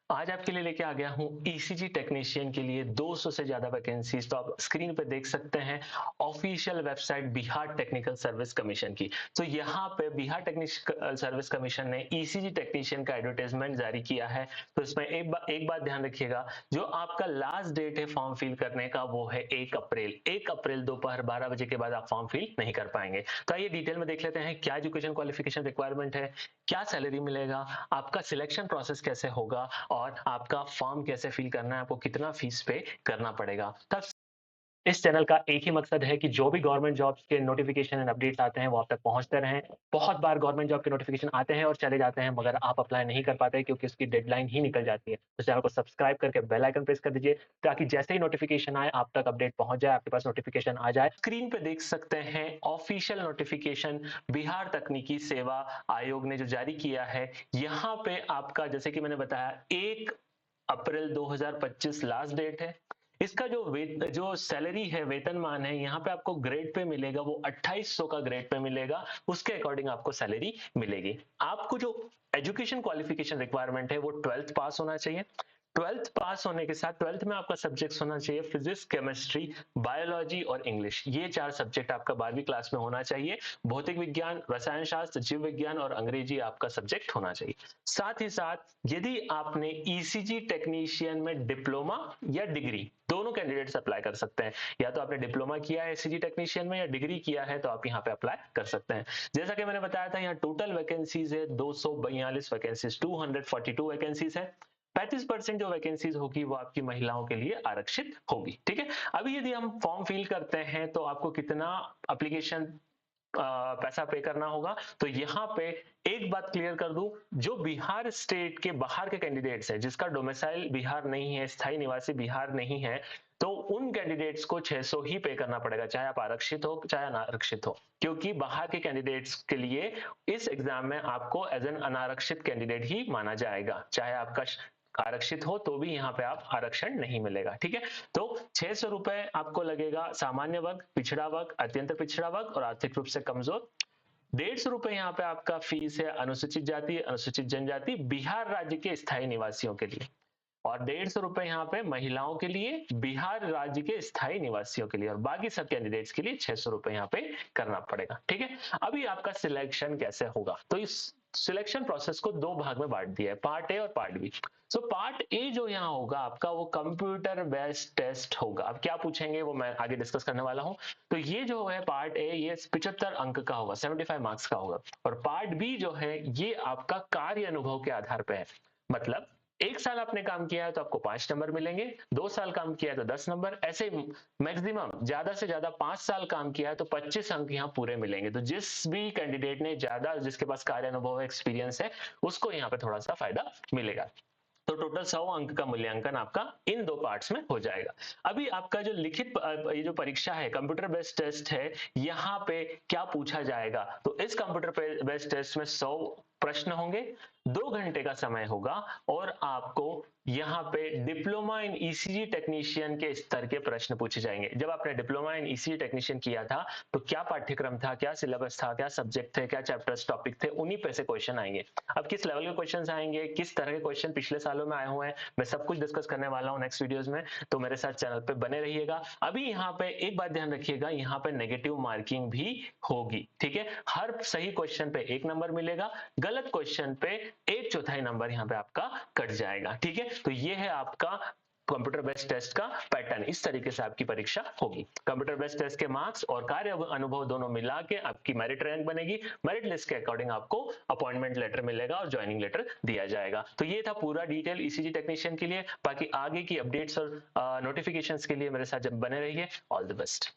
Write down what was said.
आज आपके लिए लेके आ गया हूँ ईसीजी टेक्नीशियन के लिए 200 से ज्यादा वैकेंसीज। तो आप स्क्रीन पे देख सकते हैं official website Bihar technical service commission की। तो यहाँ पे बिहार टेक्निकल सर्विस कमीशन ने ईसीजी टेक्नीशियन का एडवर्टाइजमेंट जारी किया है। तो इसमें एक बात ध्यान रखिएगा, जो आपका लास्ट डेट है फॉर्म फिल करने का वो है 1 अप्रैल। 1 अप्रैल दोपहर 12 बजे के बाद आप फॉर्म फिल नहीं कर पाएंगे। तो आइए डिटेल में देख लेते हैं क्या एजुकेशन क्वालिफिकेशन रिक्वायरमेंट है, क्या सैलरी मिलेगा, आपका सिलेक्शन प्रोसेस कैसे होगा और आपका फॉर्म कैसे फिल करना है, आपको कितना फीस पे करना पड़ेगा। तब इस चैनल का एक ही मकसद है कि जो भी गवर्नमेंट जॉब्स के नोटिफिकेशन एंड अपडेट्स आते हैं वो आप तक पहुंचते रहें। बहुत बार गवर्नमेंट जॉब के नोटिफिकेशन आते हैं और चले जाते हैं, मगर आप अप्लाई नहीं कर पाते क्योंकि उसकी डेडलाइन ही निकल जाती है। तो चैनल को सब्सक्राइब करके बेल आइकन प्रेस कर दीजिए ताकि जैसे ही नोटिफिकेशन आए आप तक अपडेट पहुंच जाए, आपके पास नोटिफिकेशन आ जाए। स्क्रीन पे देख सकते हैं ऑफिशियल नोटिफिकेशन बिहार तकनीकी सेवा आयोग ने जो जारी किया है। यहाँ पे आपका जैसे कि मैंने बताया 1 अप्रैल 2025 लास्ट डेट है। इसका जो सैलरी है, वेतनमान है, यहाँ पे आपको ग्रेड पे मिलेगा, वो 2800 का ग्रेड पे मिलेगा। उसके अकॉर्डिंग आपको सैलरी मिलेगी। आपको जो एजुकेशन क्वालिफिकेशन रिक्वायरमेंट है वो 12th पास होना चाहिए। 12th पास होने के साथ 12th में आपका सब्जेक्ट होना चाहिए फिजिक्स, केमिस्ट्री, बायोलॉजी और इंग्लिश। ये 4 सब्जेक्ट आपका 12वीं क्लास में होना चाहिए। भौतिक विज्ञान, रसायन शास्त्र, जीव विज्ञान और अंग्रेजी आपका सब्जेक्ट होना चाहिए। साथ ही साथ यदि आपने ईसीजी टेक्नीशियन में डिप्लोमा या डिग्री, दोनों कैंडिडेट्स अप्लाई कर सकते हैं। या तो आपने डिप्लोमा किया है ईसीजी टेक्नीशियन में या डिग्री किया है तो आप यहाँ पे अप्लाई कर सकते हैं। जैसा कि मैंने बताया था, यहाँ टोटल वैकेंसीज है 242 वैकेंसीज, 242 वैकेंसीज है। 35% जो वैकेंसीज होगी वो आपकी महिलाओं के लिए आरक्षित होगी। ठीक है, अभी यदि हम फॉर्म फिल करते हैं तो आपको कितना एप्लीकेशन पैसा पे करना होगा। तो यहाँ पे एक बात क्लियर कर दूं, जो बिहार स्टेट के बाहर के कैंडिडेट्स हैं, जिसका डोमिसाइल बिहार नहीं है, स्थायी निवासी बिहार नहीं है, तो उन कैंडिडेट्स को 600 ही पे करना पड़ेगा, चाहे आप आरक्षित हो चाहे अनारक्षित हो। क्योंकि बाहर के कैंडिडेट्स के लिए इस एग्जाम में आपको एज एन अनारक्षित कैंडिडेट ही माना जाएगा। चाहे आपका आरक्षित हो तो भी यहाँ पे आप आरक्षण नहीं मिलेगा। ठीक है, तो 600 रुपए आपको लगेगा सामान्य वर्ग, पिछड़ा वर्ग, अत्यंत पिछड़ा वर्ग और आर्थिक रूप से कमजोर। 150 रुपए यहाँ पे आपका फीस है अनुसूचित जाति, अनुसूचित जनजाति, बिहार राज्य के स्थायी निवासियों के लिए। और 150 रुपए यहाँ पे महिलाओं के लिए, बिहार राज्य के स्थायी निवासियों के लिए, और बाकी सब कैंडिडेट्स के लिए 600 रुपए यहाँ पे करना पड़ेगा। ठीक है, अभी आपका सिलेक्शन कैसे होगा, तो इस सिलेक्शन प्रोसेस को 2 भाग में बांट दिया है, पार्ट ए और part b. So part a जो यहाँ होगा आपका, वो कंप्यूटर बेस्ड टेस्ट होगा। अब क्या पूछेंगे वो मैं आगे डिस्कस करने वाला हूँ। तो ये जो है पार्ट ए, ये 75 अंक का होगा, 75 मार्क्स का होगा। और पार्ट बी जो है ये आपका कार्य अनुभव के आधार पर है। मतलब 1 साल आपने काम किया है तो आपको 5 नंबर मिलेंगे, 2 साल काम किया है तो 10 नंबर, ऐसे मैक्सिमम ज्यादा से ज्यादा 5 साल काम किया है तो 25 अंक यहाँ पूरे मिलेंगे। तो जिस भी कैंडिडेट ने ज्यादा, जिसके पास कार्य अनुभव एक्सपीरियंस है, उसको यहाँ पे थोड़ा सा फायदा मिलेगा। तो टोटल 100 अंक का मूल्यांकन आपका इन 2 पार्ट्स में हो जाएगा। अभी आपका जो लिखित ये जो परीक्षा है, कंप्यूटर बेस्ड टेस्ट है, यहाँ पे क्या पूछा जाएगा, तो इस कंप्यूटर बेस्ड टेस्ट में 100 प्रश्न होंगे, 2 घंटे का समय होगा और आपको यहाँ पे डिप्लोमा इन ईसीजी टेक्नीशियन के स्तर के प्रश्न पूछे जाएंगे। जब आपने डिप्लोमा इन ईसीजी टेक्नीशियन किया था तो क्या पाठ्यक्रम था, क्या सिलेबस था, क्या सब्जेक्ट थे, क्या चैप्टर्स टॉपिक थे, उन्हीं पे से क्वेश्चन आएंगे। अब किस लेवल के क्वेश्चन आएंगे, किस तरह के क्वेश्चन पिछले सालों में आए हुए हैं, मैं सब कुछ डिस्कस करने वाला हूँ नेक्स्ट वीडियोस में। तो मेरे साथ चैनल पे बने रहिएगा। अभी यहाँ पे एक बात ध्यान रखिएगा, यहाँ पे नेगेटिव मार्किंग भी होगी। ठीक है, हर सही क्वेश्चन पे 1 नंबर मिलेगा, गलत क्वेश्चन पे 1/4 नंबर यहाँ पे आपका कट जाएगा। ठीक है, तो ये है आपका कंप्यूटर बेस्ड टेस्ट का पैटर्न। इस तरीके से आपकी परीक्षा होगी। कंप्यूटर बेस्ड टेस्ट के मार्क्स और कार्य अनुभव दोनों मिला के आपकी मेरिट रैंक बनेगी। मेरिट लिस्ट के अकॉर्डिंग आपको अपॉइंटमेंट लेटर मिलेगा और ज्वाइनिंग लेटर दिया जाएगा। तो ये था पूरा डिटेल ईसीजी टेक्नीशियन के लिए। बाकी आगे की अपडेट्स और नोटिफिकेशंस के लिए मेरे साथ जब बने रहिए। All the best.